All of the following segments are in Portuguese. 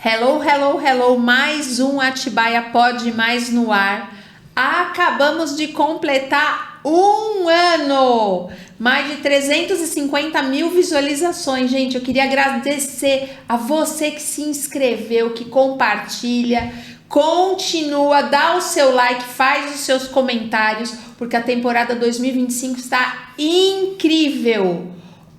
Hello, hello, hello, mais um Atibaia Pode Mais no ar. Acabamos de completar um ano, mais de 350 mil visualizações. Gente, eu queria agradecer a você que se inscreveu, que compartilha, continua, dá o seu like, faz os seus comentários, porque a temporada 2025 está incrível.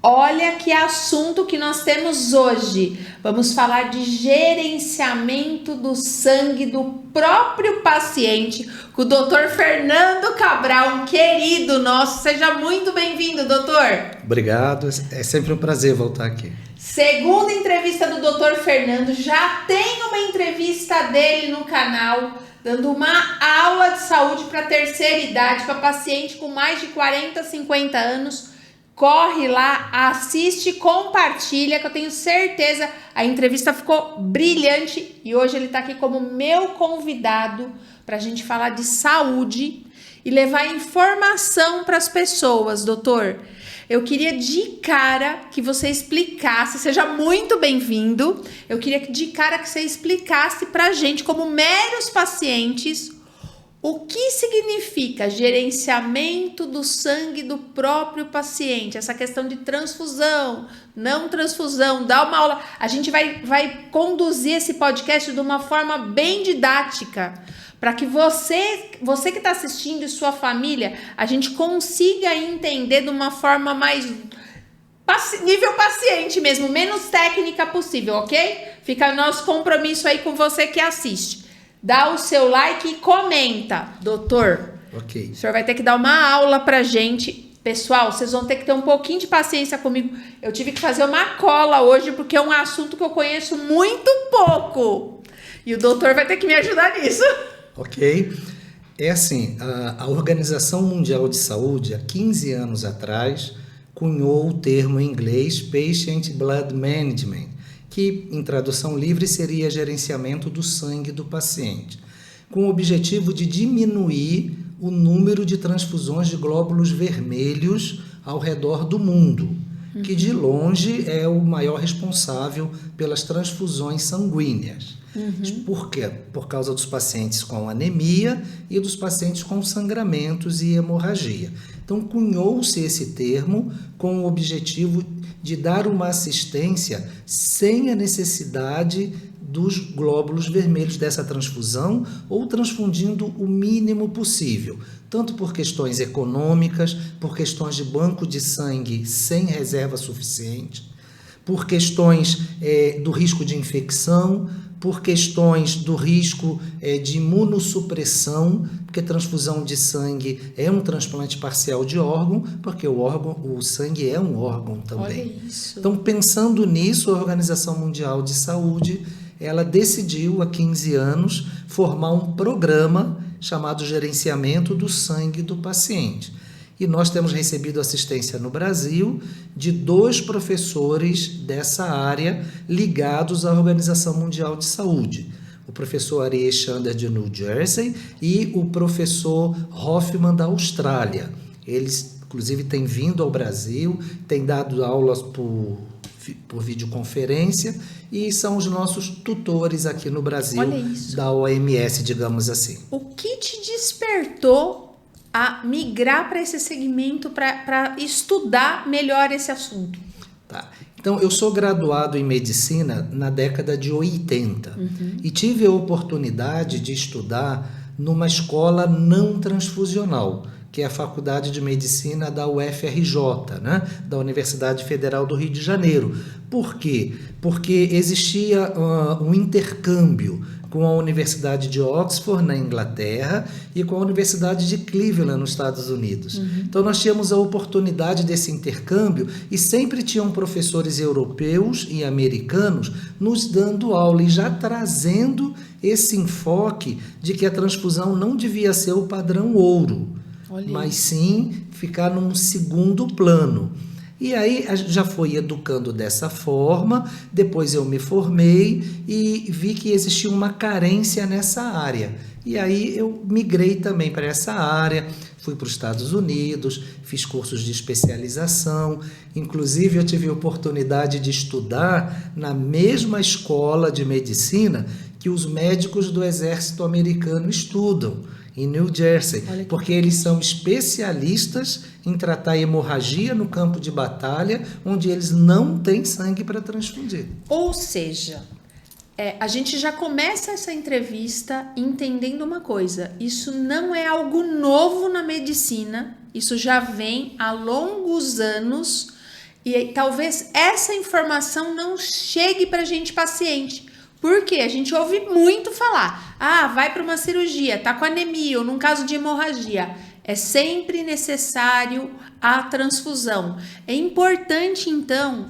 Olha que assunto que nós temos hoje. Vamos falar de gerenciamento do sangue do próprio paciente com o Dr. Fernando Cabral, um querido nosso. Seja muito bem-vindo, doutor. Obrigado, é sempre um prazer voltar aqui. Segunda entrevista do Dr. Fernando, já tem uma entrevista dele no canal, dando uma aula de saúde para terceira idade, para paciente com mais de 40, 50 anos. Corre lá, assiste, compartilha, que eu tenho certeza a entrevista ficou brilhante e hoje ele está aqui como meu convidado para a gente falar de saúde e levar informação para as pessoas, doutor. Eu queria de cara que você explicasse, seja muito bem-vindo, eu queria de cara que você explicasse para a gente, como meros pacientes, o que significa gerenciamento do sangue do próprio paciente? Essa questão de transfusão, não transfusão, dá uma aula. A gente vai conduzir esse podcast de uma forma bem didática, para que você que está assistindo e sua família, a gente consiga entender de uma forma mais nível paciente mesmo, menos técnica possível, ok? Fica nosso compromisso aí com você que assiste. Dá o seu like e comenta, doutor. Ok. O senhor vai ter que dar uma aula pra gente. Pessoal, vocês vão ter que ter um pouquinho de paciência comigo. Eu tive que fazer uma cola hoje, porque é um assunto que eu conheço muito pouco. E o doutor vai ter que me ajudar nisso. Ok. É assim, a Organização Mundial de Saúde, há 15 anos atrás, cunhou o termo em inglês Patient Blood Management, que em tradução livre seria gerenciamento do sangue do paciente, com o objetivo de diminuir o número de transfusões de glóbulos vermelhos ao redor do mundo, que de longe é o maior responsável pelas transfusões sanguíneas. Por quê? Por causa dos pacientes com anemia e dos pacientes com sangramentos e hemorragia. Então, cunhou-se esse termo com o objetivo de dar uma assistência sem a necessidade dos glóbulos vermelhos dessa transfusão ou transfundindo o mínimo possível, tanto por questões econômicas, por questões de banco de sangue sem reserva suficiente, por questões do risco de infecção, por questões do risco de imunossupressão, porque transfusão de sangue é um transplante parcial de órgão, porque o sangue é um órgão também. Olha isso. Então, pensando nisso, a Organização Mundial de Saúde, ela decidiu há 15 anos formar um programa chamado Gerenciamento do Sangue do Paciente. E nós temos recebido assistência no Brasil de 2 professores dessa área ligados à Organização Mundial de Saúde. O professor Ari Shander de New Jersey e o professor Hoffman da Austrália. Eles, inclusive, têm vindo ao Brasil, têm dado aulas por videoconferência e são os nossos tutores aqui no Brasil da OMS, digamos assim. O que te despertou a migrar para esse segmento, para estudar melhor esse assunto? Tá. Então, eu sou graduado em medicina na década de 80 e tive a oportunidade de estudar numa escola não transfusional, que é a Faculdade de Medicina da UFRJ, né? Da Universidade Federal do Rio de Janeiro. Por quê? Porque existia um intercâmbio com a Universidade de Oxford, na Inglaterra, e com a Universidade de Cleveland, nos Estados Unidos. Então, nós tínhamos a oportunidade desse intercâmbio e sempre tinham professores europeus e americanos nos dando aula e já trazendo esse enfoque de que a transfusão não devia ser o padrão ouro, mas sim ficar num segundo plano. E aí já fui educando dessa forma, depois eu me formei e vi que existia uma carência nessa área. E aí eu migrei também para essa área, fui para os Estados Unidos, fiz cursos de especialização, inclusive eu tive a oportunidade de estudar na mesma escola de medicina que os médicos do exército americano estudam, em New Jersey, porque eles são especialistas em tratar hemorragia no campo de batalha, onde eles não têm sangue para transfundir. Ou seja, a gente já começa essa entrevista entendendo uma coisa: isso não é algo novo na medicina, isso já vem há longos anos e talvez essa informação não chegue para a gente paciente. Porque a gente ouve muito falar, vai para uma cirurgia, tá com anemia ou num caso de hemorragia. É sempre necessário a transfusão. É importante, então,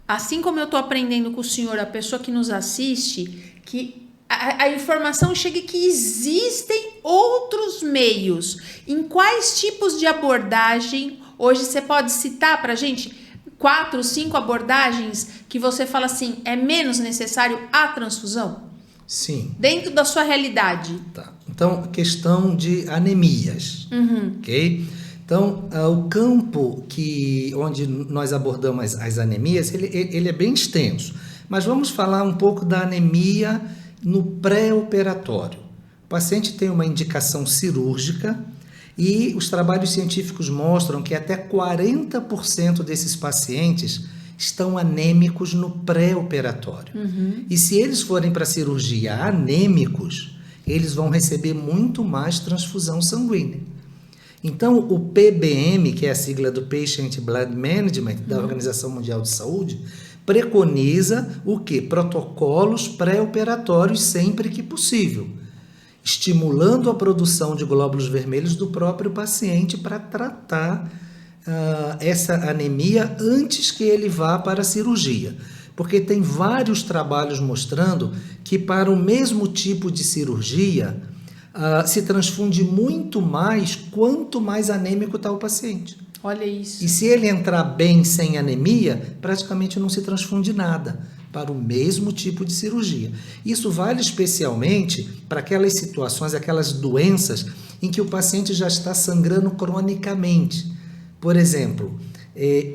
assim como eu estou aprendendo com o senhor, a pessoa que nos assiste, que a informação chegue que existem outros meios. Em quais tipos de abordagem, hoje você pode citar para a gente 4, 5 abordagens que você fala assim, é menos necessário a transfusão? Sim. Dentro da sua realidade. Tá. Então, questão de anemias, ok? Então, o campo onde nós abordamos as anemias, ele é bem extenso. Mas vamos falar um pouco da anemia no pré-operatório. O paciente tem uma indicação cirúrgica, e os trabalhos científicos mostram que até 40% desses pacientes estão anêmicos no pré-operatório. E se eles forem para a cirurgia anêmicos, eles vão receber muito mais transfusão sanguínea. Então, o PBM, que é a sigla do Patient Blood Management, da Organização Mundial de Saúde, preconiza o quê? Protocolos pré-operatórios sempre que possível, estimulando a produção de glóbulos vermelhos do próprio paciente para tratar essa anemia antes que ele vá para a cirurgia. Porque tem vários trabalhos mostrando que para o mesmo tipo de cirurgia se transfunde muito mais quanto mais anêmico está o paciente. Olha isso. E se ele entrar bem sem anemia, praticamente não se transfunde nada para o mesmo tipo de cirurgia. Isso vale especialmente para aquelas situações, aquelas doenças em que o paciente já está sangrando cronicamente. Por exemplo,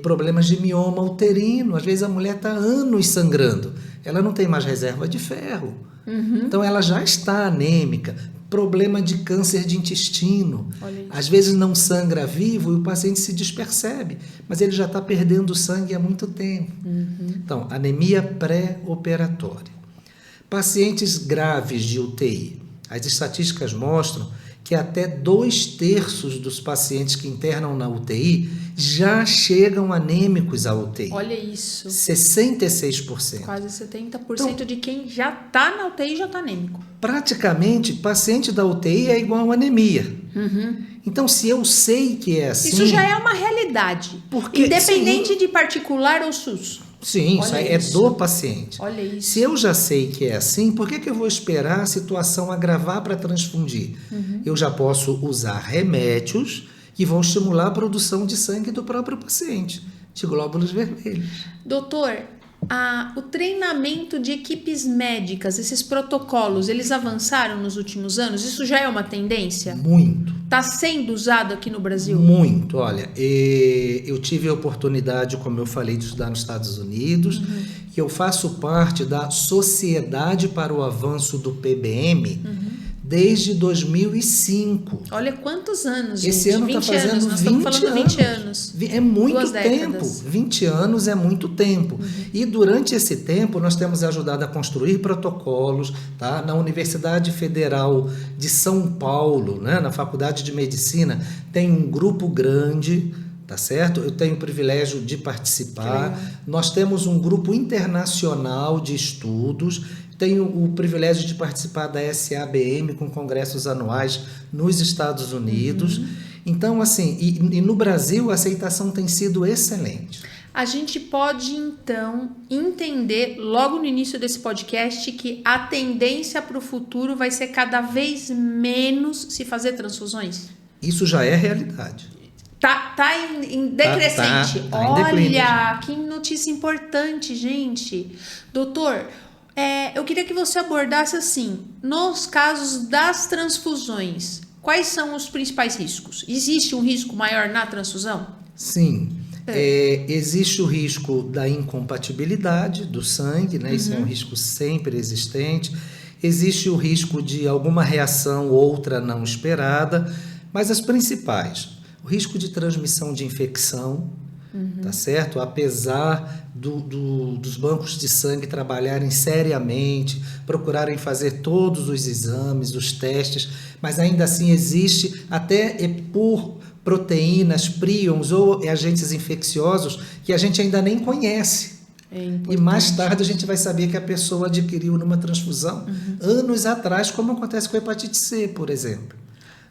problemas de mioma uterino. Às vezes a mulher está anos sangrando, ela não tem mais reserva de ferro. Então ela já está anêmica. Problema de câncer de intestino. Às vezes não sangra vivo e o paciente se despercebe, mas ele já está perdendo sangue há muito tempo. Então, anemia pré-operatória. Pacientes graves de UTI. As estatísticas mostram que até 2/3 dos pacientes que internam na UTI já chegam anêmicos à UTI. Olha isso. 66%. Quase 70% de quem já está na UTI já está anêmico. Praticamente, paciente da UTI é igual a anemia. Então, se eu sei que é assim... Isso já é uma realidade. Porque, independente de particular ou SUS. Sim, isso é do paciente. Olha isso. Se eu já sei que é assim, por que eu vou esperar a situação agravar para transfundir? Eu já posso usar remédios que vão estimular a produção de sangue do próprio paciente, de glóbulos vermelhos. Doutor, o treinamento de equipes médicas, esses protocolos, eles avançaram nos últimos anos? Isso já é uma tendência? Muito. Está sendo usado aqui no Brasil? Muito. Olha, eu tive a oportunidade, como eu falei, de estudar nos Estados Unidos, e eu faço parte da Sociedade para o Avanço do PBM desde 2005. Olha quantos anos, gente. Esse ano está fazendo anos. Nós estamos falando 20 anos. É muito 2 tempo. décadas. 20 anos é muito tempo. E durante esse tempo nós temos ajudado a construir protocolos, tá? Na Universidade Federal de São Paulo, né? Na Faculdade de Medicina, tem um grupo grande, tá certo? Eu tenho o privilégio de participar. Nós temos um grupo internacional de estudos. Tenho o privilégio de participar da SABM com congressos anuais nos Estados Unidos. Então, assim, e no Brasil a aceitação tem sido excelente. A gente pode, então, entender logo no início desse podcast que a tendência para o futuro vai ser cada vez menos se fazer transfusões? Isso já é realidade. Tá em decrescente. Tá em declínio. Olha, que notícia importante, gente. Doutor, eu queria que você abordasse assim, nos casos das transfusões, quais são os principais riscos? Existe um risco maior na transfusão? Sim. Existe o risco da incompatibilidade do sangue, né? Isso é um risco sempre existente. Existe o risco de alguma reação, outra não esperada, mas as principais, o risco de transmissão de infecção, tá certo? Apesar dos bancos de sangue trabalharem seriamente, procurarem fazer todos os exames, os testes, mas ainda assim existe, até por proteínas, príons ou agentes infecciosos que a gente ainda nem conhece. E mais tarde a gente vai saber que a pessoa adquiriu numa transfusão anos atrás, como acontece com a hepatite C, por exemplo.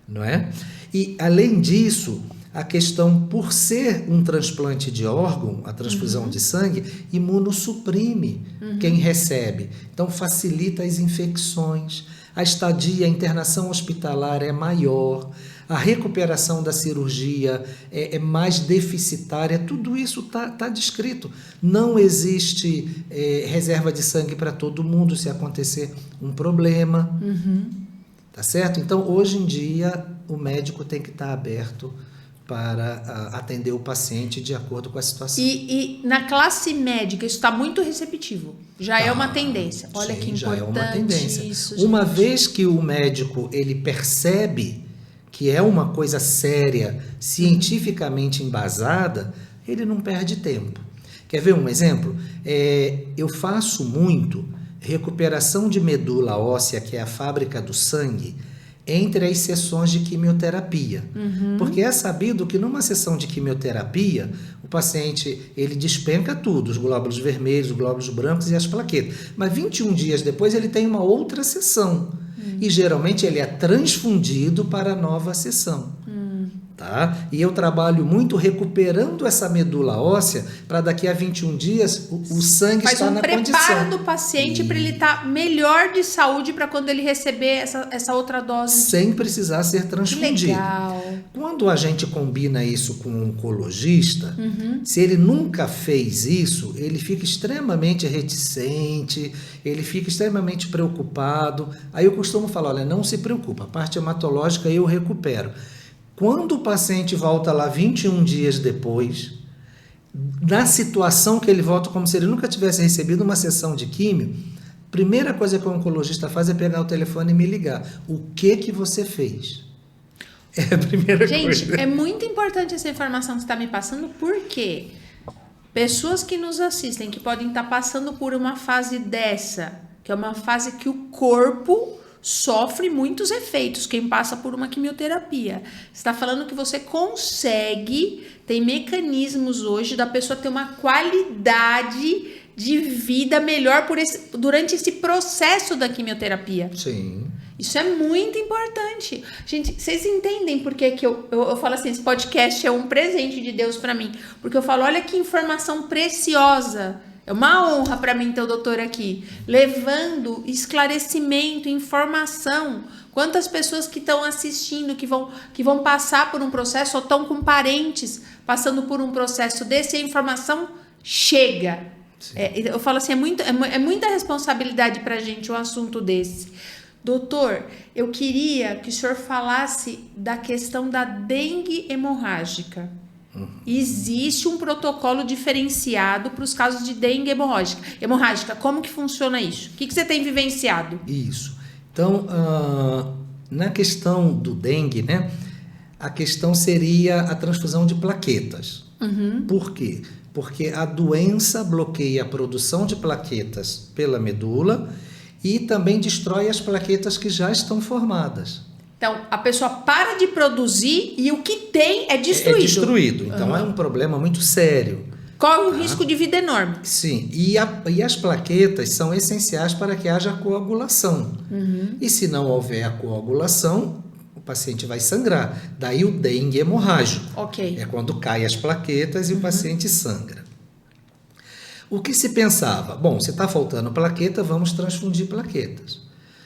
Não é? E, além disso, a questão, por ser um transplante de órgão, a transfusão de sangue, imunossuprime quem recebe. Então, facilita as infecções, a estadia, a internação hospitalar é maior, a recuperação da cirurgia é mais deficitária, tudo isso tá descrito. Não existe reserva de sangue para todo mundo se acontecer um problema, tá certo? Então, hoje em dia, o médico tem que estar aberto para atender o paciente de acordo com a situação. E na classe médica isso está muito receptivo. Já é uma tendência. Olha sim, que importante já é uma tendência. isso, uma gente. vez que o médico ele percebe que é uma coisa séria, cientificamente embasada, ele não perde tempo. Quer ver um exemplo? Eu faço muito recuperação de medula óssea, que é a fábrica do sangue, entre as sessões de quimioterapia. Porque é sabido que numa sessão de quimioterapia, o paciente ele despenca tudo, os glóbulos vermelhos, os glóbulos brancos e as plaquetas. Mas 21 dias depois ele tem uma outra sessão. E geralmente ele é transfundido para a nova sessão. Tá? E eu trabalho muito recuperando essa medula óssea para daqui a 21 dias o sangue estar na condição. Faz um preparo do paciente para ele estar melhor de saúde para quando ele receber essa outra dose. Sem precisar ser transfundido. Que legal. Quando a gente combina isso com um oncologista, se ele nunca fez isso, ele fica extremamente reticente, ele fica extremamente preocupado. Aí eu costumo falar, olha, não se preocupa, a parte hematológica eu recupero. Quando o paciente volta lá 21 dias depois, na situação que ele volta como se ele nunca tivesse recebido uma sessão de químio, a primeira coisa que o oncologista faz é pegar o telefone e me ligar. O que você fez? É a primeira coisa. Gente, é muito importante essa informação que você está me passando, porque pessoas que nos assistem, que podem estar passando por uma fase dessa, que é uma fase que o corpo sofre muitos efeitos, quem passa por uma quimioterapia. Você está falando que você consegue, tem mecanismos hoje da pessoa ter uma qualidade de vida melhor durante esse processo da quimioterapia. Sim. Isso é muito importante. Gente, vocês entendem por que eu falo assim, esse podcast é um presente de Deus para mim? Porque eu falo, olha que informação preciosa. É uma honra para mim ter o doutor aqui, levando esclarecimento, informação. Quantas pessoas que estão assistindo, que vão passar por um processo, ou estão com parentes passando por um processo desse, a informação chega. Eu falo assim, é muita responsabilidade para a gente um assunto desse. Doutor, eu queria que o senhor falasse da questão da dengue hemorrágica. Existe um protocolo diferenciado para os casos de dengue hemorrágica. Como que funciona isso? O que você tem vivenciado? Isso. Então, na questão do dengue, né, a questão seria a transfusão de plaquetas. Por quê? Porque a doença bloqueia a produção de plaquetas pela medula e também destrói as plaquetas que já estão formadas. Então, a pessoa para de produzir e o que tem é destruído. É destruído. Então, é um problema muito sério. Corre um risco de vida enorme. Sim. E as plaquetas são essenciais para que haja coagulação. E se não houver a coagulação, o paciente vai sangrar. Daí o dengue hemorrágico. Ok. É quando caem as plaquetas e o paciente sangra. O que se pensava? Bom, se está faltando plaqueta, vamos transfundir plaquetas.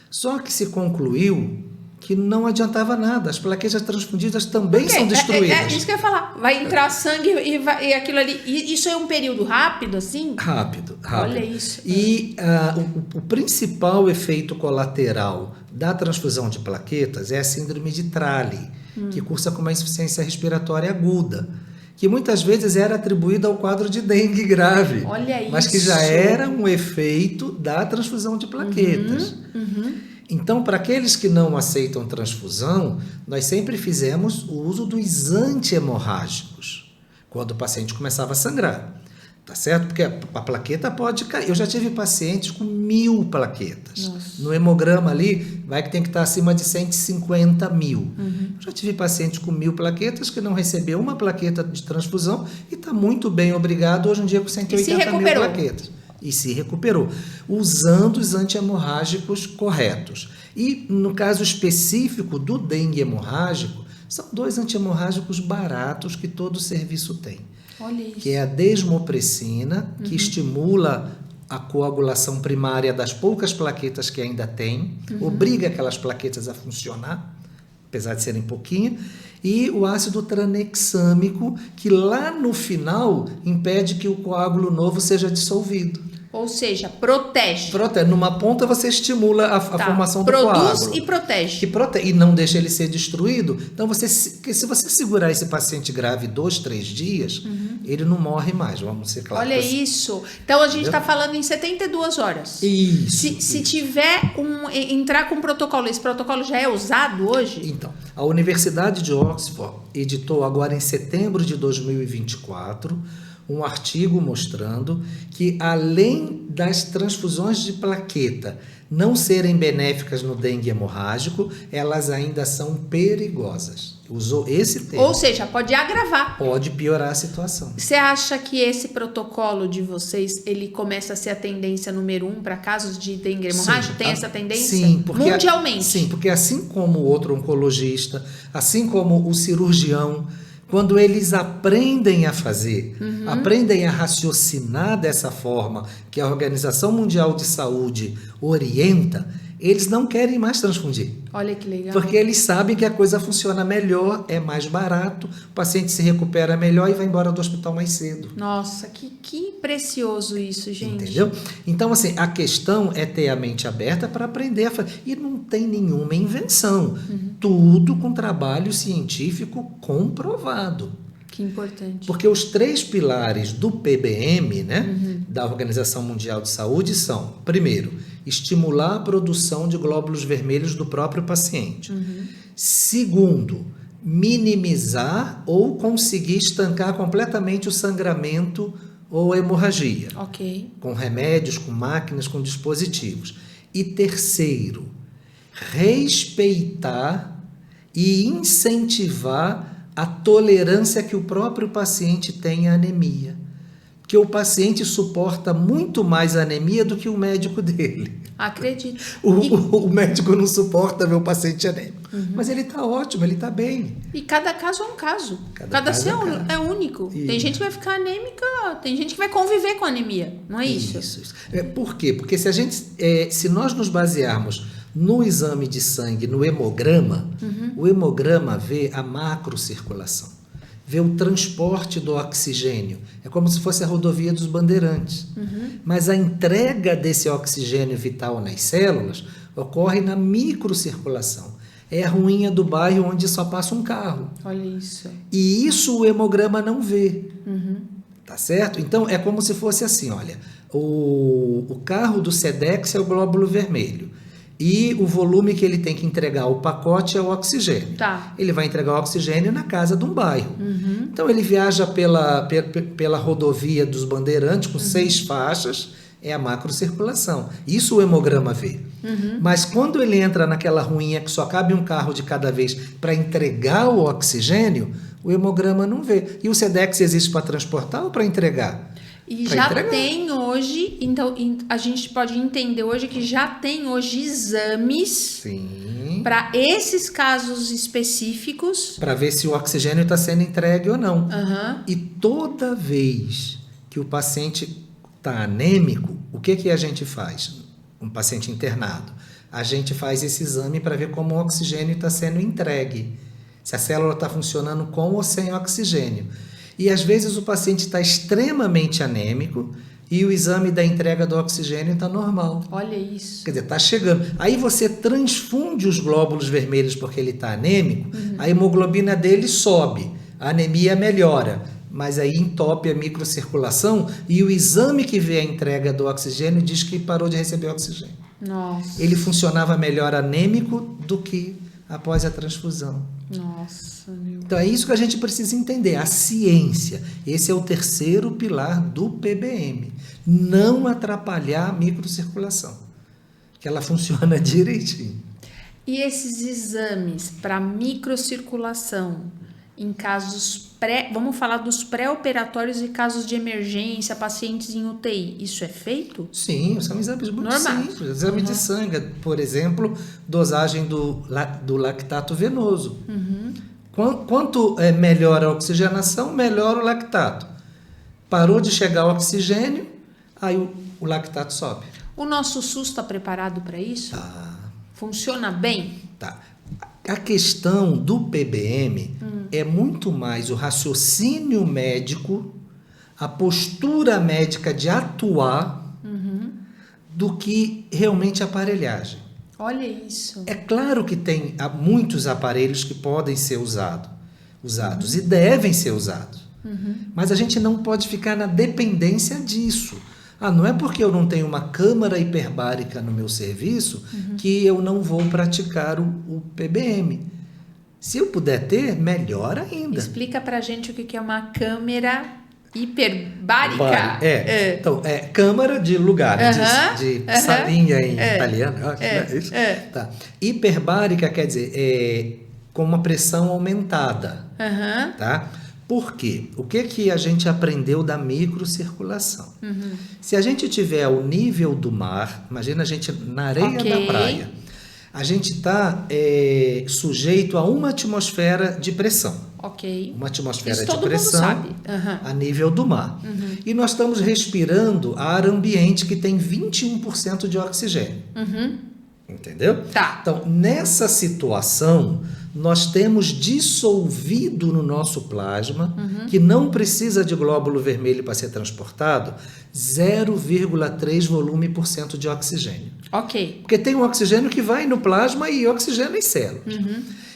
Só que se concluiu que não adiantava nada. As plaquetas transfundidas também são destruídas. É isso que eu ia falar. Vai entrar sangue e aquilo ali. E isso é um período rápido, assim? Rápido. Olha isso. E o principal efeito colateral da transfusão de plaquetas é a síndrome de Trale, que cursa com uma insuficiência respiratória aguda, que muitas vezes era atribuída ao quadro de dengue grave, Olha mas que isso. já era um efeito da transfusão de plaquetas. Então, para aqueles que não aceitam transfusão, nós sempre fizemos o uso dos antihemorrágicos, quando o paciente começava a sangrar. Tá certo? Porque a plaqueta pode cair. Eu já tive pacientes com 1000 plaquetas. Nossa. No hemograma ali, vai que tem que estar acima de 150.000. Eu já tive pacientes com 1000 plaquetas que não recebeu uma plaqueta de transfusão e está muito bem, obrigado, hoje em dia com 180.000 plaquetas. E se recuperou, usando os antihemorrágicos corretos. E no caso específico do dengue hemorrágico, são 2 antihemorrágicos baratos que todo serviço tem. Olha isso. Que é a desmopressina, que estimula a coagulação primária das poucas plaquetas que ainda tem, obriga aquelas plaquetas a funcionar, apesar de serem pouquinhas, e o ácido tranexâmico, que lá no final impede que o coágulo novo seja dissolvido. Ou seja, protege. Numa ponta você estimula a formação do coágulo. Produz e protege. E não deixa ele ser destruído. Então, se você segurar esse paciente grave 2, 3 dias, ele não morre mais, vamos ser claros. Olha isso. Então, a gente está falando em 72 horas. Isso. Se tiver entrar com um protocolo, esse protocolo já é usado hoje? Então, a Universidade de Oxford editou agora em setembro de 2024 um artigo mostrando que, além das transfusões de plaqueta não serem benéficas no dengue hemorrágico, elas ainda são perigosas. Usou esse termo. Ou seja, pode agravar. Pode piorar a situação. Você acha que esse protocolo de vocês, ele começa a ser a tendência número 1 para casos de dengue hemorrágico? Tem essa tendência? Sim, porque mundialmente. Sim, porque assim como o outro oncologista, assim como o cirurgião, quando eles aprendem a fazer, aprendem a raciocinar dessa forma que a Organização Mundial de Saúde orienta, eles não querem mais transfundir. Olha que legal. Porque eles sabem que a coisa funciona melhor, é mais barato, o paciente se recupera melhor e vai embora do hospital mais cedo. Nossa, que precioso isso, gente. Entendeu? Então, assim, a questão é ter a mente aberta para aprender a fazer. E não tem nenhuma invenção. Tudo com trabalho científico comprovado. Que importante. Porque os 3 pilares do PBM, né, da Organização Mundial de Saúde, são, primeiro, estimular a produção de glóbulos vermelhos do próprio paciente. Segundo, minimizar ou conseguir estancar completamente o sangramento ou a hemorragia. Ok. Com remédios, com máquinas, com dispositivos. E terceiro, respeitar e incentivar a tolerância que o próprio paciente tem à anemia. Porque o paciente suporta muito mais a anemia do que o médico dele. Acredito. O médico não suporta ver o paciente anêmico. Mas ele está ótimo, ele está bem. E cada caso é um caso. Cada caso ser é um é único. Isso. Tem gente que vai ficar anêmica, tem gente que vai conviver com anemia. Não é isso? Isso. Por quê? Porque se nós nos basearmos no exame de sangue, no hemograma, o hemograma vê a macrocirculação, vê o transporte do oxigênio. É como se fosse a rodovia dos bandeirantes. Mas a entrega desse oxigênio vital nas células ocorre na microcirculação. É a ruinha do bairro onde só passa um carro. Olha isso. E isso o hemograma não vê. Tá certo? Então, é como se fosse assim, olha, o carro do SEDEX é o glóbulo vermelho. E o volume que ele tem que entregar ao pacote é o oxigênio. Tá. Ele vai entregar o oxigênio na casa de um bairro. Então, ele viaja pela rodovia dos bandeirantes com 6 faixas, é a macrocirculação. Isso o hemograma vê. Mas quando ele entra naquela ruinha que só cabe um carro de cada vez para entregar o oxigênio, o hemograma não vê. E o SEDEX existe para transportar ou para entregar? E já tem hoje, então a gente pode entender hoje que já tem hoje exames para esses casos específicos. Para ver se o oxigênio está sendo entregue ou não. E toda vez que o paciente está anêmico, o que a gente faz? Um paciente internado. A gente faz esse exame para ver como o oxigênio está sendo entregue. Se a célula está funcionando com ou sem oxigênio. E às vezes o paciente está extremamente anêmico e o exame da entrega do oxigênio está normal. Olha isso. Quer dizer, está chegando. Aí você transfunde os glóbulos vermelhos porque ele está anêmico, a hemoglobina dele sobe, a anemia melhora, mas aí entope a microcirculação e o exame que vê a entrega do oxigênio diz que parou de receber oxigênio. Nossa. Ele funcionava melhor anêmico do que após a transfusão. Nossa, meu. Então é isso que a gente precisa entender, a ciência. Esse é o terceiro pilar do PBM. Não atrapalhar a microcirculação, que ela funciona direitinho. E esses exames para microcirculação em casos vamos falar dos pré-operatórios e casos de emergência, pacientes em UTI, isso é feito? Sim, são exames muito normais. simples. Exame de sangue, por exemplo, dosagem do lactato venoso. Quanto melhora a oxigenação, melhora o lactato. Parou de chegar o oxigênio, aí o lactato sobe. O nosso SUS está preparado para isso? Tá. Funciona bem? Tá. A questão do PBM é muito mais o raciocínio médico, a postura médica de atuar, do que realmente a aparelhagem. Olha isso. É claro que tem muitos aparelhos que podem ser usados e devem ser usados. Mas a gente não pode ficar na dependência disso. Não é porque eu não tenho uma câmara hiperbárica no meu serviço que eu não vou praticar o PBM. Se eu puder ter, melhor ainda. Explica pra gente o que é uma câmera hiperbárica. Então, câmara de lugar, de salinha em italiano. Acho, né? Isso? Tá. Hiperbárica quer dizer com uma pressão aumentada. Tá? Por quê? O que a gente aprendeu da microcirculação? Se a gente tiver ao nível do mar, imagina a gente na areia da praia, a gente está sujeito a uma atmosfera de pressão. Uma atmosfera de pressão a nível do mar. E nós estamos respirando ar ambiente que tem 21% de oxigênio. Entendeu? Tá. Então, nessa situação, nós temos dissolvido no nosso plasma, que não precisa de glóbulo vermelho para ser transportado, 0,3 volume por cento de oxigênio. Porque tem um oxigênio que vai no plasma e oxigênio em células.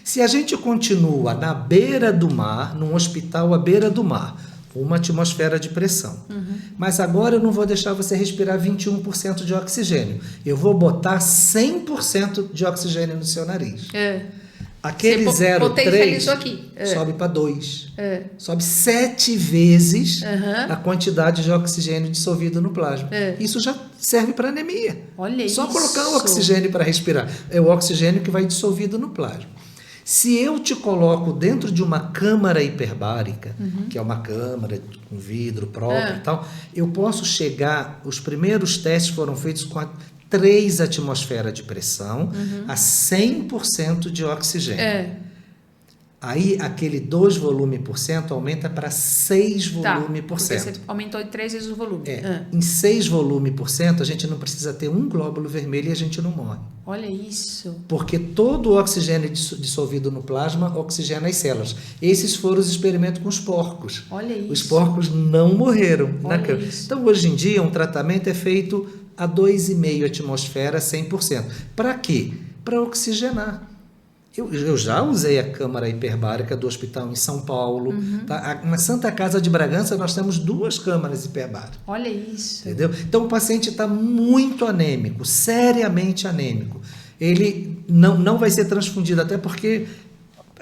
Se a gente continua na beira do mar, num hospital à beira do mar, uma atmosfera de pressão. Mas agora eu não vou deixar você respirar 21% de oxigênio. Eu vou botar 100% de oxigênio no seu nariz. Aquele 0,3 sobe para 2. Sobe 7 vezes a quantidade de oxigênio dissolvido no plasma. Isso já serve para anemia. Olha Só isso. colocar o oxigênio para respirar. É o oxigênio que vai dissolvido no plasma. Se eu te coloco dentro de uma câmara hiperbárica, que é uma câmara com vidro próprio e tal, eu posso chegar, os primeiros testes foram feitos com 3 atmosferas de pressão a 100% de oxigênio. Aí aquele 2 volume por cento aumenta para 6 volume por cento. Você aumentou de 3 vezes o volume. Em 6 volume por cento, a gente não precisa ter um glóbulo vermelho e a gente não morre. Olha isso. Porque todo o oxigênio dissolvido no plasma oxigena as células. Esses foram os experimentos com os porcos. Olha isso. Os porcos não morreram na cama. Isso. Então, hoje em dia, um tratamento é feito a 2,5 atmosfera, 100%. Para quê? Para oxigenar. Eu já usei a câmara hiperbárica do hospital em São Paulo. Tá? Na Santa Casa de Bragança, nós temos 2 câmaras hiperbáricas. Olha isso. Entendeu? Então, o paciente está muito anêmico, seriamente anêmico. Ele não vai ser transfundido, até porque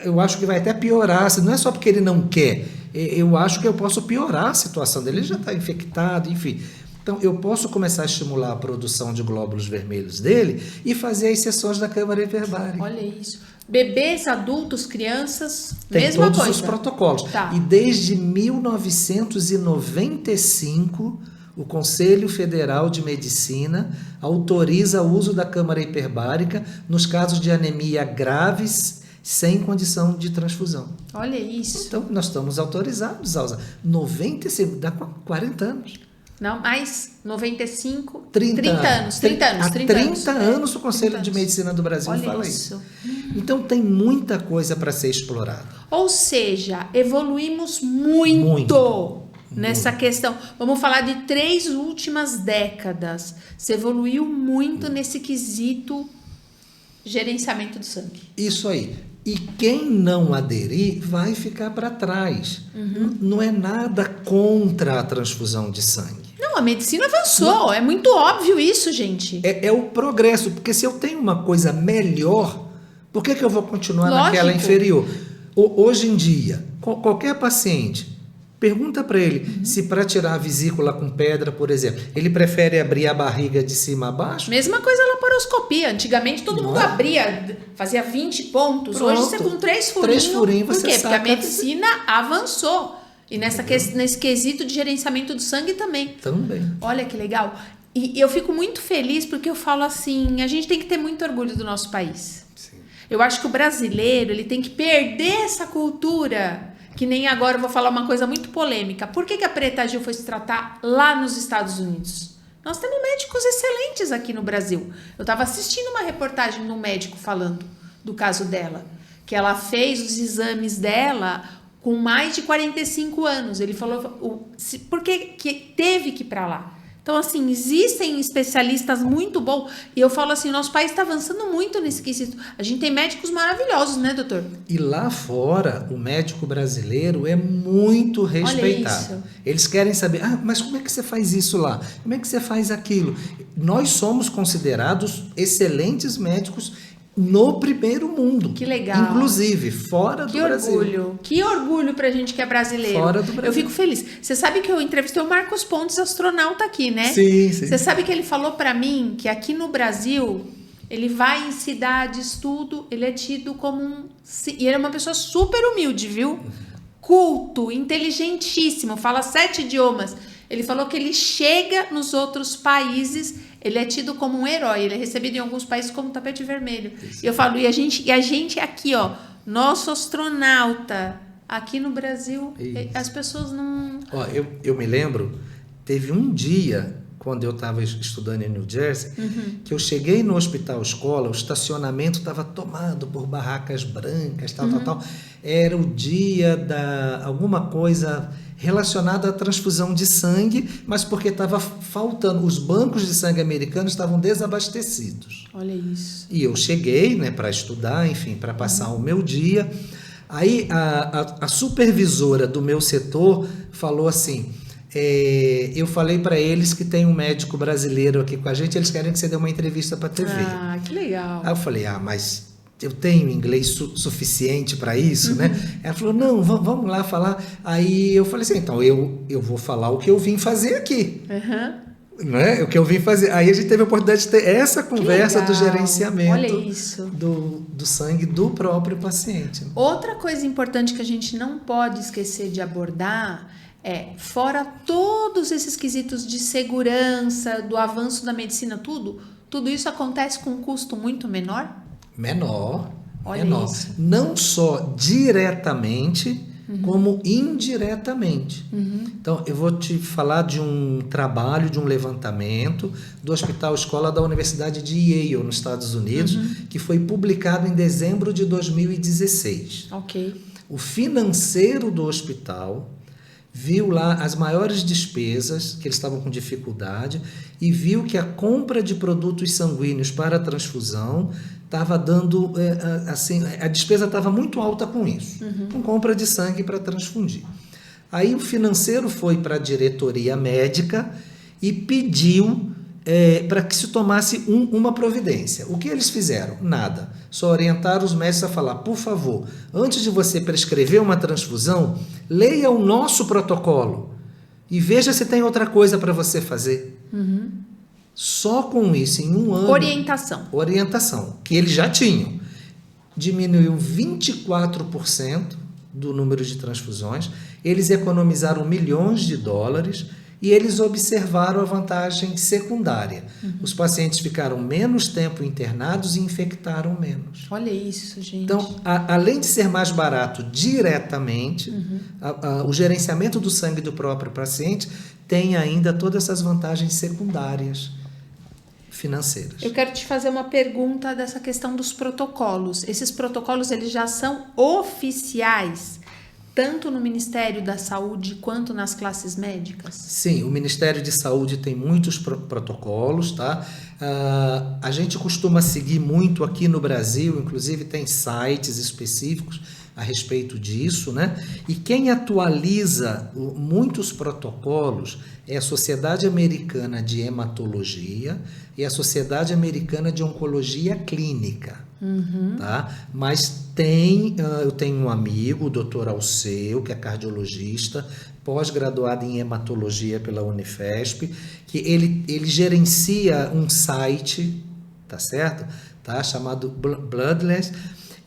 eu acho que vai até piorar. Não é só porque ele não quer. Eu acho que eu posso piorar a situação dele. Ele já está infectado, enfim. Então, eu posso começar a estimular a produção de glóbulos vermelhos dele e fazer as sessões da câmara hiperbárica. Olha isso. Bebês, adultos, crianças, tem mesma todos coisa. Os protocolos. Tá. E desde 1995, o Conselho Federal de Medicina autoriza o uso da câmara hiperbárica nos casos de anemia graves sem condição de transfusão. Olha isso. Então, nós estamos autorizados a usar. 95, dá 40 anos. Não, mais 95, 30 anos. 30 anos. Há 30 anos o Conselho de Medicina do Brasil fala isso. Então tem muita coisa para ser explorada. Ou seja, evoluímos muito. nessa questão. Vamos falar de 3 últimas décadas. Você evoluiu muito nesse quesito gerenciamento do sangue. Isso aí. E quem não aderir vai ficar para trás. Não é nada contra a transfusão de sangue. Não, a medicina avançou. É muito óbvio isso, gente. É o progresso, porque se eu tenho uma coisa melhor, por que eu vou continuar naquela inferior? Hoje em dia, qualquer paciente, pergunta para ele se para tirar a vesícula com pedra, por exemplo, ele prefere abrir a barriga de cima a baixo? Mesma coisa a laparoscopia. Antigamente todo mundo abria, fazia 20 pontos. Pronto. Hoje você com 3 furinhos. 3 furinhos Por você quê? saca. Porque a medicina avançou. E nesse quesito de gerenciamento do sangue também. Também. Olha que legal. E eu fico muito feliz porque eu falo assim, a gente tem que ter muito orgulho do nosso país. Sim. Eu acho que o brasileiro, ele tem que perder essa cultura. Que nem agora eu vou falar uma coisa muito polêmica. Por que a Preta Gil foi se tratar lá nos Estados Unidos? Nós temos médicos excelentes aqui no Brasil. Eu estava assistindo uma reportagem de um médico falando do caso dela. Que ela fez os exames dela com mais de 45 anos. Ele falou por que teve que ir para lá. Então, assim, existem especialistas muito bons. E eu falo assim, nosso país está avançando muito nesse quesito. A gente tem médicos maravilhosos, né, doutor? E lá fora, o médico brasileiro é muito respeitado. Olha isso. Eles querem saber, mas como é que você faz isso lá? Como é que você faz aquilo? Nós somos considerados excelentes médicos no primeiro mundo. Que legal. Inclusive, fora do Brasil. Que orgulho pra gente que é brasileiro. Fora do Brasil. Eu fico feliz. Você sabe que eu entrevistei o Marcos Pontes, astronauta aqui, né? Sim. Você sabe que ele falou pra mim que aqui no Brasil, ele vai em cidades, tudo, ele é tido como e ele é uma pessoa super humilde, viu? Culto, inteligentíssimo, fala 7 idiomas. Ele falou que ele chega nos outros países, ele é tido como um herói, ele é recebido em alguns países como tapete vermelho. Isso. E eu falo, e a gente aqui, ó, nosso astronauta, aqui no Brasil, as pessoas não... Ó, eu me lembro, teve um dia, quando eu estava estudando em New Jersey, que eu cheguei no hospital escola, o estacionamento estava tomado por barracas brancas, tal. Era o dia da alguma coisa relacionada à transfusão de sangue, mas porque estava faltando, os bancos de sangue americanos estavam desabastecidos. Olha isso. E eu cheguei, né, para estudar, enfim, para passar o meu dia. Aí a supervisora do meu setor falou assim, eu falei para eles que tem um médico brasileiro aqui com a gente, eles querem que você dê uma entrevista para a TV. Ah, que legal. Aí eu falei, mas eu tenho inglês suficiente para isso, né? Ela falou, não, vamos lá falar. Aí eu falei assim, então eu vou falar o que eu vim fazer aqui. Né? O que eu vim fazer. Aí a gente teve a oportunidade de ter essa conversa do gerenciamento do sangue do próprio paciente. Outra coisa importante que a gente não pode esquecer de abordar fora todos esses quesitos de segurança, do avanço da medicina, tudo isso acontece com um custo muito menor? Menor. Isso. Não só diretamente, como indiretamente. Então, eu vou te falar de um trabalho, de um levantamento do Hospital Escola da Universidade de Yale, nos Estados Unidos, que foi publicado em dezembro de 2016. Ok. O financeiro do hospital viu lá as maiores despesas, que eles estavam com dificuldade, e viu que a compra de produtos sanguíneos para a transfusão estava dando, a despesa estava muito alta com isso, com compra de sangue para transfundir. Aí o financeiro foi para a diretoria médica e pediu para que se tomasse uma providência. O que eles fizeram? Nada. Só orientaram os médicos a falar, por favor, antes de você prescrever uma transfusão, leia o nosso protocolo e veja se tem outra coisa para você fazer. Só com isso, em um ano... Orientação, que eles já tinham. Diminuiu 24% do número de transfusões, eles economizaram milhões de dólares e eles observaram a vantagem secundária. Os pacientes ficaram menos tempo internados e infectaram menos. Olha isso, gente. Então, além de ser mais barato diretamente, o gerenciamento do sangue do próprio paciente tem ainda todas essas vantagens secundárias financeiras. Eu quero te fazer uma pergunta dessa questão dos protocolos. Esses protocolos, eles já são oficiais tanto no Ministério da Saúde quanto nas classes médicas? Sim, o Ministério de Saúde tem muitos protocolos, tá? A gente costuma seguir muito aqui no Brasil, inclusive tem sites específicos a respeito disso, né? E quem atualiza muitos protocolos é a Sociedade Americana de Hematologia e a Sociedade Americana de Oncologia Clínica. Tá? Mas eu tenho um amigo, o Dr. Alceu, que é cardiologista, pós-graduado em hematologia pela Unifesp, que ele gerencia um site, tá certo? Tá? Chamado Bloodless,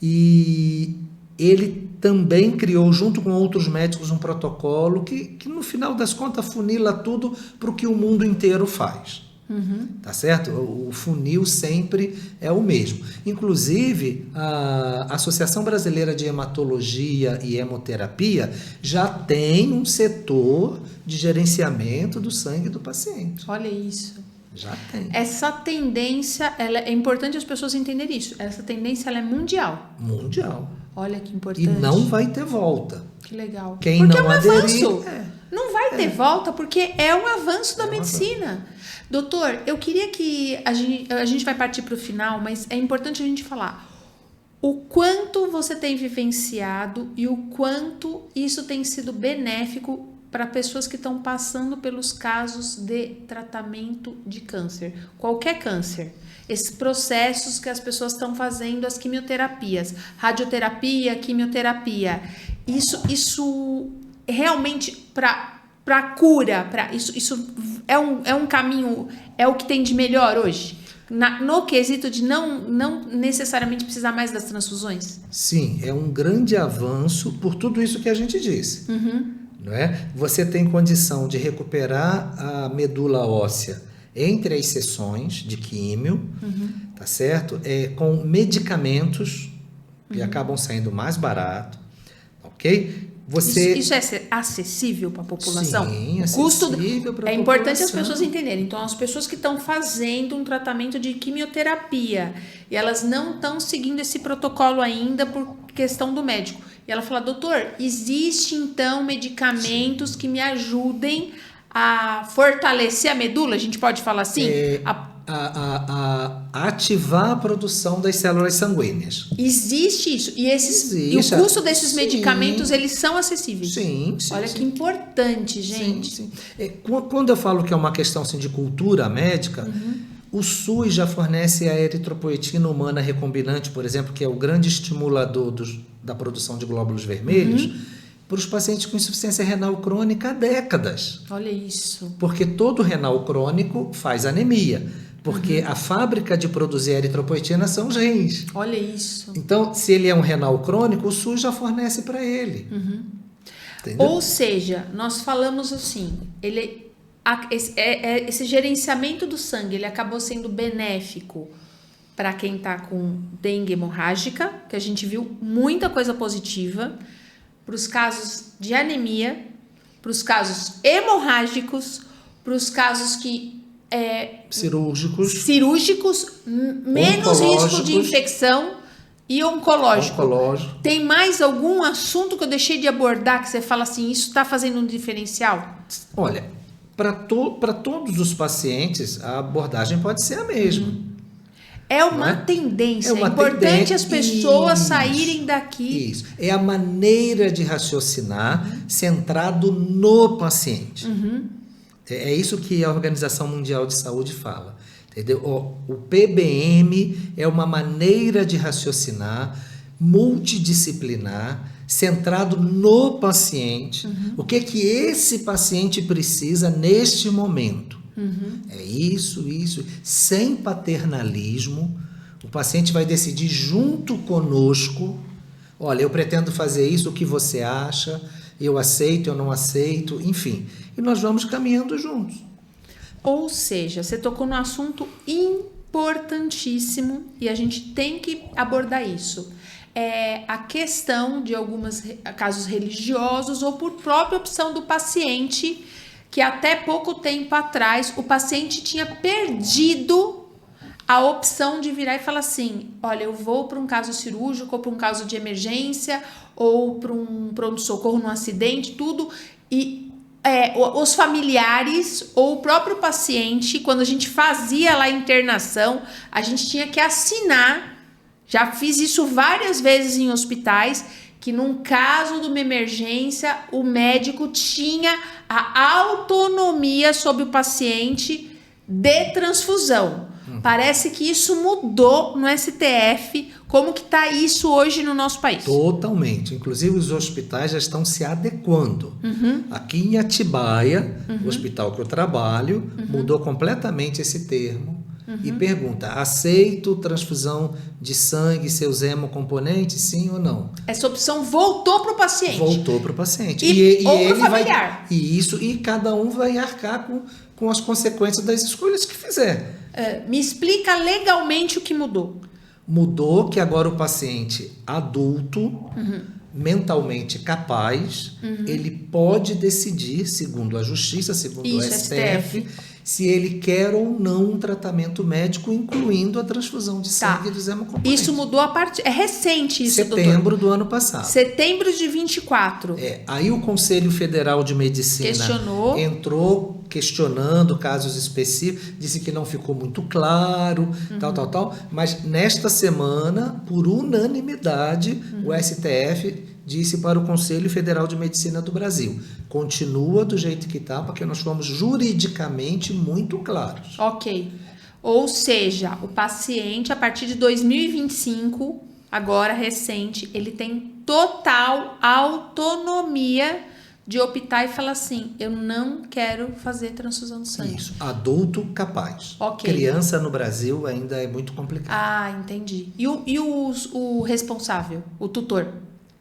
e ele também criou, junto com outros médicos, um protocolo que no final das contas funila tudo para o que o mundo inteiro faz. Tá certo? O funil sempre é o mesmo. Inclusive, a Associação Brasileira de Hematologia e Hemoterapia já tem um setor de gerenciamento do sangue do paciente. Olha isso. Já tem. Essa tendência, é importante as pessoas entenderem isso. Essa tendência ela é mundial. Mundial. Olha que importante. E não vai ter volta. Que legal. Quem porque não é um aderir, avanço. Não vai ter volta porque é um avanço da medicina. Doutor, eu queria que a gente vai partir para o final, mas é importante a gente falar o quanto você tem vivenciado e o quanto isso tem sido benéfico para pessoas que estão passando pelos casos de tratamento de câncer, qualquer câncer. Esses processos que as pessoas estão fazendo, as quimioterapias, radioterapia, quimioterapia, isso realmente para cura, isso é um caminho, é o que tem de melhor hoje? No quesito de não necessariamente precisar mais das transfusões? Sim, é um grande avanço por tudo isso que a gente disse. Não é? Você tem condição de recuperar a medula óssea entre as sessões de químio, tá certo? Com medicamentos que acabam saindo mais barato, ok? Isso é acessível para a população? Sim, acessível para a população. É importante as pessoas entenderem. Então, as pessoas que estão fazendo um tratamento de quimioterapia e elas não estão seguindo esse protocolo ainda por questão do médico. E ela fala, doutor, existe então medicamentos que me ajudem a fortalecer a medula? A gente pode falar assim? A ativar a produção das células sanguíneas. Existe isso. E o custo desses medicamentos, eles são acessíveis. Sim. Olha que importante, gente. Sim. Quando eu falo que é uma questão assim, de cultura médica, o SUS já fornece a eritropoetina humana recombinante, por exemplo, que é o grande estimulador da produção de glóbulos vermelhos, para os pacientes com insuficiência renal crônica há décadas. Olha isso. Porque todo renal crônico faz anemia. Porque a fábrica de produzir eritropoetina são os rins. Olha isso. Então, se ele é um renal crônico, o SUS já fornece para ele. Entendeu? Ou seja, nós falamos assim, esse gerenciamento do sangue, ele acabou sendo benéfico para quem está com dengue hemorrágica, que a gente viu muita coisa positiva, para os casos de anemia, para os casos hemorrágicos, para os casos que cirúrgicos, menos risco de infecção e oncológico. Tem mais algum assunto que eu deixei de abordar que você fala assim, isso está fazendo um diferencial? Olha, para todos os pacientes, a abordagem pode ser a mesma. É uma tendência. É importante as pessoas saírem daqui. Isso. É a maneira de raciocinar centrado no paciente. É isso que a Organização Mundial de Saúde fala. Entendeu? O PBM é uma maneira de raciocinar multidisciplinar, centrado no paciente. O que esse paciente precisa neste momento. É isso, sem paternalismo. O paciente vai decidir junto conosco. Olha, eu pretendo fazer isso, o que você acha? Eu aceito, eu não aceito, enfim. E nós vamos caminhando juntos. Ou seja, você tocou num assunto importantíssimo e a gente tem que abordar isso. É a questão de alguns casos religiosos ou por própria opção do paciente, que até pouco tempo atrás o paciente tinha perdido a opção de virar e falar assim, olha, eu vou para um caso cirúrgico, ou para um caso de emergência, ou para um pronto-socorro num acidente, tudo, e os familiares ou o próprio paciente, quando a gente fazia lá a internação, a gente tinha que assinar, já fiz isso várias vezes em hospitais, que num caso de uma emergência, o médico tinha a autonomia sobre o paciente de transfusão. Parece que isso mudou no STF. Como que está isso hoje no nosso país? Totalmente. Inclusive, os hospitais já estão se adequando. Aqui em Atibaia, o hospital que eu trabalho, mudou completamente esse termo e pergunta, aceito transfusão de sangue, seus hemocomponentes, sim ou não? Essa opção voltou para o paciente. Voltou para o paciente. Ou ele para o familiar. E cada um vai arcar com as consequências das escolhas que fizer. Me explica legalmente o que mudou. Mudou que agora o paciente adulto, mentalmente capaz, ele pode decidir, segundo a Justiça, segundo o STF, se ele quer ou não um tratamento médico, incluindo a transfusão de sangue dos hemocomponentes. Isso mudou a partir... É recente isso, setembro do ano passado. Setembro de 24. Aí o Conselho Federal de Medicina entrou questionando casos específicos, disse que não ficou muito claro, tal. Mas nesta semana, por unanimidade, o STF disse para o Conselho Federal de Medicina do Brasil, continua do jeito que está, porque nós fomos juridicamente muito claros. Ok. Ou seja, o paciente, a partir de 2025, agora recente, ele tem total autonomia de optar e falar assim, eu não quero fazer transfusão de sangue. Isso, adulto capaz. Okay. Criança no Brasil ainda é muito complicado. Ah, entendi. E o responsável, o tutor?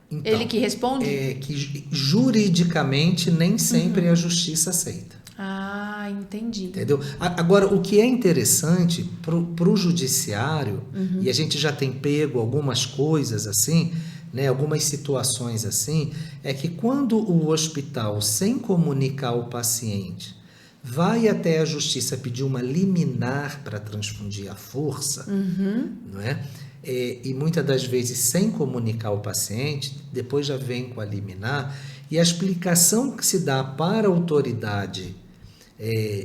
Então, ele que responde? Que juridicamente nem sempre a justiça aceita. Ah, entendi. Entendeu? Agora, o que é interessante para o judiciário, e a gente já tem pego algumas coisas assim, né, algumas situações assim, é que quando o hospital, sem comunicar o paciente, vai até a justiça pedir uma liminar para transfundir a força, não é? E muitas das vezes sem comunicar o paciente, depois já vem com a liminar, e a explicação que se dá para a autoridade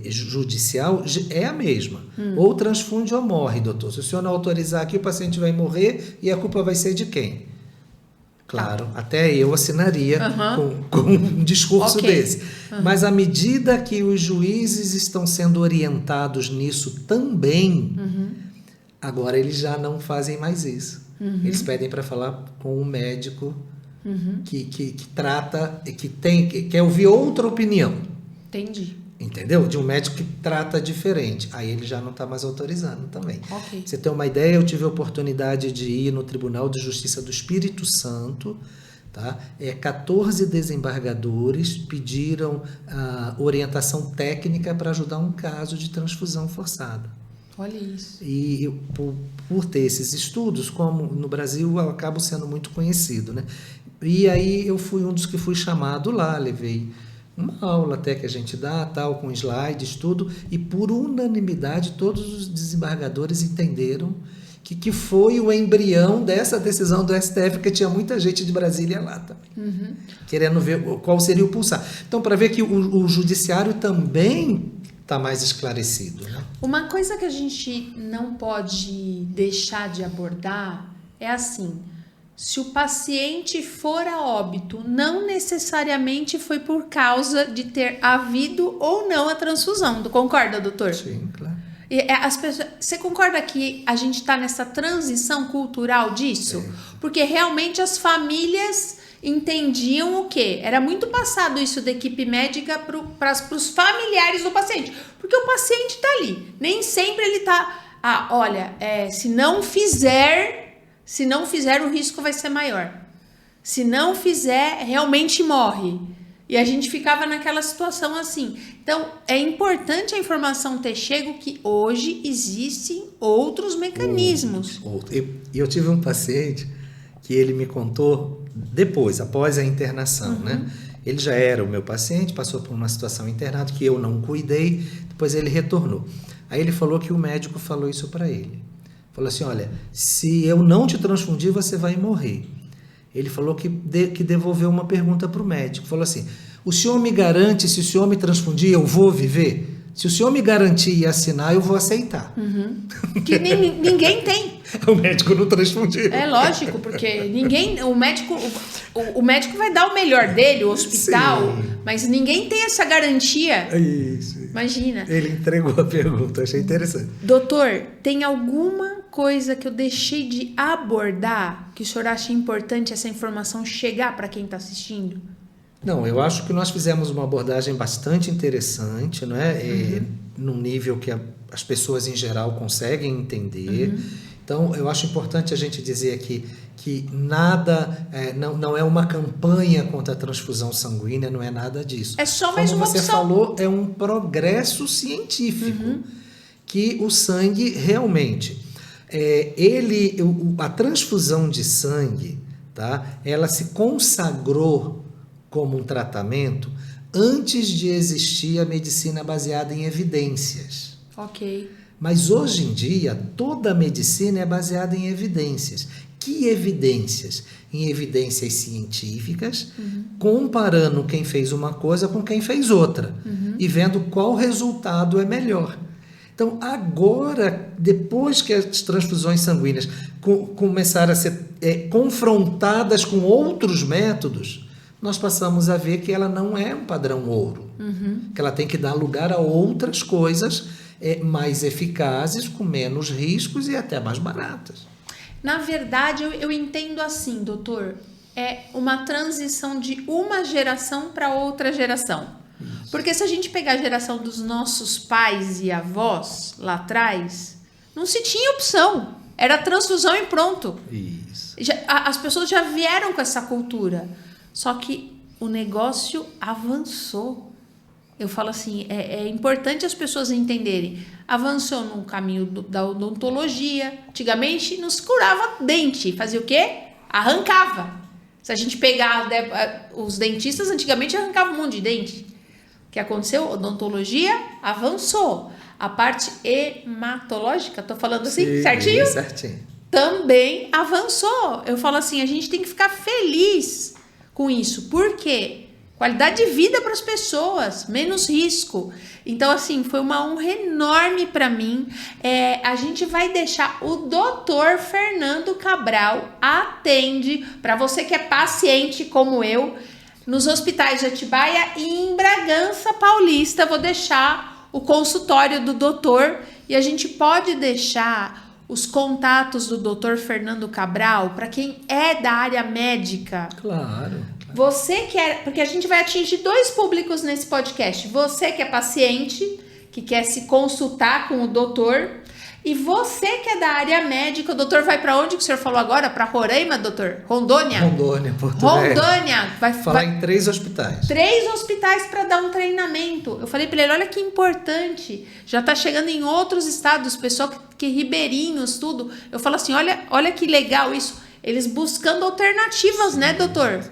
judicial é a mesma. Ou transfunde ou morre, doutor. Se o senhor não autorizar aqui, o paciente vai morrer e a culpa vai ser de quem? Claro, até eu assinaria com um discurso desse. Mas à medida que os juízes estão sendo orientados nisso também, agora eles já não fazem mais isso. Eles pedem para falar com um médico que trata, que quer ouvir outra opinião. Entendi. Entendeu? De um médico que trata diferente. Aí ele já não está mais autorizando também. Okay. Você tem uma ideia, eu tive a oportunidade de ir no Tribunal de Justiça do Espírito Santo. Tá? 14 desembargadores pediram orientação técnica para ajudar um caso de transfusão forçada. Olha isso. E por ter esses estudos, como no Brasil eu acabo sendo muito conhecido, né? E aí eu fui um dos que fui chamado lá, levei uma aula até que a gente dá, tal, com slides, tudo, e por unanimidade todos os desembargadores entenderam que foi o embrião dessa decisão do STF, porque tinha muita gente de Brasília lá também, querendo ver qual seria o pulsar. Então, para ver que o judiciário também está mais esclarecido. Né? Uma coisa que a gente não pode deixar de abordar é assim, se o paciente for a óbito, não necessariamente foi por causa de ter havido ou não a transfusão. Concorda, doutor? Sim, claro. Você concorda que a gente está nessa transição cultural disso? Porque realmente as famílias entendiam o quê? Era muito passado isso da equipe médica para os familiares do paciente. Porque o paciente está ali. Nem sempre ele está... olha, se não fizer, o risco vai ser maior. Se não fizer, realmente morre. E a gente ficava naquela situação assim. Então, é importante a informação ter chego que hoje existem outros mecanismos. Eu tive um paciente que ele me contou depois, após a internação, né? Ele já era o meu paciente, passou por uma situação internada que eu não cuidei, depois ele retornou. Aí ele falou que o médico falou isso para ele. Falou assim, olha, se eu não te transfundir, você vai morrer. Ele falou que devolveu uma pergunta para o médico. Falou assim, o senhor me garante, se o senhor me transfundir, eu vou viver? Se o senhor me garantir e assinar, eu vou aceitar. Que ninguém tem. O médico não transfundiu. É lógico, porque o médico vai dar o melhor dele, o hospital, Sim. mas ninguém tem essa garantia. Isso. Imagina. Ele entregou a pergunta, achei interessante. Doutor, tem alguma coisa que eu deixei de abordar que o senhor acha importante essa informação chegar para quem está assistindo? Não, eu acho que nós fizemos uma abordagem bastante interessante, não é? Num nível que as pessoas em geral conseguem entender. Então, eu acho importante a gente dizer aqui que nada, não é uma campanha contra a transfusão sanguínea, não é nada disso. É só mais uma opção. Como você falou, é um progresso científico que o sangue realmente... a transfusão de sangue, tá? Ela se consagrou como um tratamento antes de existir a medicina baseada em evidências. Ok. Mas hoje em dia, toda a medicina é baseada em evidências. Que evidências? Em evidências científicas, comparando quem fez uma coisa com quem fez outra e vendo qual resultado é melhor. Então, agora, depois que as transfusões sanguíneas começaram a ser confrontadas com outros métodos, nós passamos a ver que ela não é um padrão ouro, que ela tem que dar lugar a outras coisas mais eficazes, com menos riscos e até mais baratas. Na verdade, eu entendo assim, doutor, é uma transição de uma geração para outra geração. Isso. Porque se a gente pegar a geração dos nossos pais e avós lá atrás, não se tinha opção, era transfusão e pronto. Isso. As pessoas já vieram com essa cultura. Só que o negócio avançou. Eu falo assim, é importante as pessoas entenderem. Avançou no caminho da odontologia. Antigamente não se curava dente. Fazia o quê? Arrancava. Se a gente pegar os dentistas, antigamente arrancavam um monte de dente. O que aconteceu? Odontologia avançou. A parte hematológica, tô falando assim, sim, certinho? Certinho. Também avançou. Eu falo assim, a gente tem que ficar feliz com isso. Por quê? Qualidade de vida para as pessoas, menos risco. Então, assim, foi uma honra enorme para mim. A gente vai deixar o Dr. Fernando Cabral atende para você que é paciente como eu, nos hospitais de Atibaia e em Bragança Paulista. Vou deixar o consultório do doutor e a gente pode deixar os contatos do Dr. Fernando Cabral para quem é da área médica. Claro. Você que é, porque a gente vai atingir dois públicos nesse podcast. Você que é paciente, que quer se consultar com o doutor, e você que é da área médica. O doutor vai para onde que o senhor falou agora? Para Roraima, doutor? Rondônia? Rondônia, Porto Velho. Rondônia. Falar em 3 hospitais. 3 hospitais para dar um treinamento. Eu falei para ele, olha que importante. Já está chegando em outros estados, pessoal que ribeirinhos, tudo. Eu falo assim, olha que legal isso. Eles buscando alternativas, né, doutor?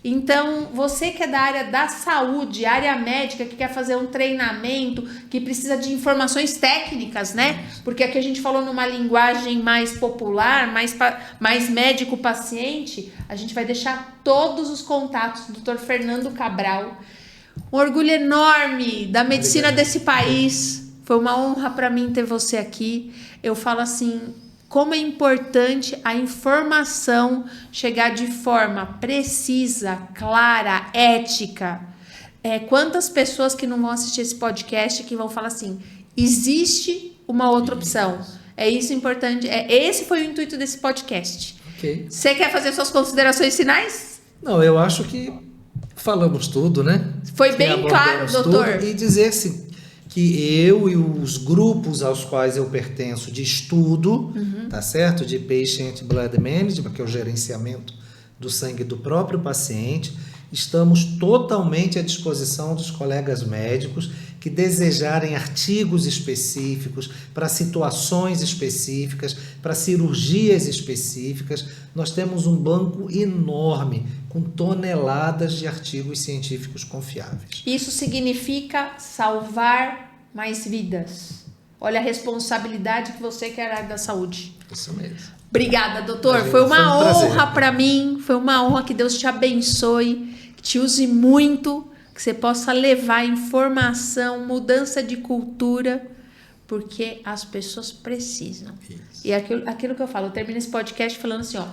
Então, você que é da área da saúde, área médica, que quer fazer um treinamento, que precisa de informações técnicas, né? Porque aqui a gente falou numa linguagem mais popular, mais médico-paciente, a gente vai deixar todos os contatos do Dr. Fernando Cabral. Um orgulho enorme da medicina desse país. Foi uma honra para mim ter você aqui. Eu falo assim, como é importante a informação chegar de forma precisa, clara, ética. Quantas pessoas que não vão assistir esse podcast que vão falar assim, existe uma outra opção. É isso importante. Esse foi o intuito desse podcast. Ok. Você quer fazer suas considerações finais? Não, eu acho que falamos tudo, né? Foi bem claro, doutor. E dizer assim, que eu e os grupos aos quais eu pertenço de estudo, tá certo? De Patient Blood Management, que é o gerenciamento do sangue do próprio paciente, estamos totalmente à disposição dos colegas médicos que desejarem artigos específicos para situações específicas, para cirurgias específicas. Nós temos um banco enorme com toneladas de artigos científicos confiáveis. Isso significa salvar mais vidas. Olha a responsabilidade que você quer dar da saúde. Isso mesmo. Obrigada, doutor. Imagina, foi uma honra prazer. para mim. Foi uma honra. Que Deus te abençoe, que te use muito, que você possa levar informação, mudança de cultura, porque as pessoas precisam. Isso. E aquilo que eu falo, eu termino esse podcast falando assim, ó,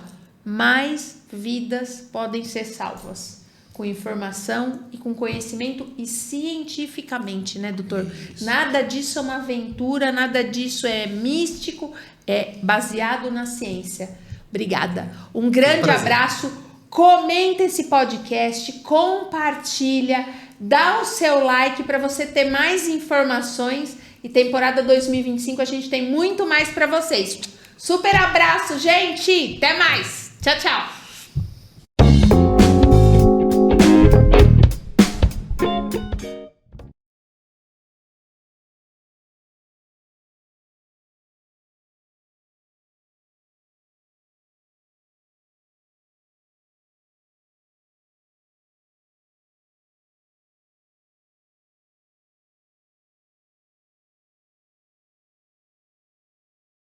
mais vidas podem ser salvas com informação e com conhecimento e cientificamente, né, doutor? Isso. Nada disso é uma aventura, nada disso é místico, é baseado na ciência. Obrigada. Um grande abraço. Comenta esse podcast, compartilha, dá o seu like para você ter mais informações. E temporada 2025 a gente tem muito mais para vocês. Super abraço, gente. Até mais. Tchau, tchau.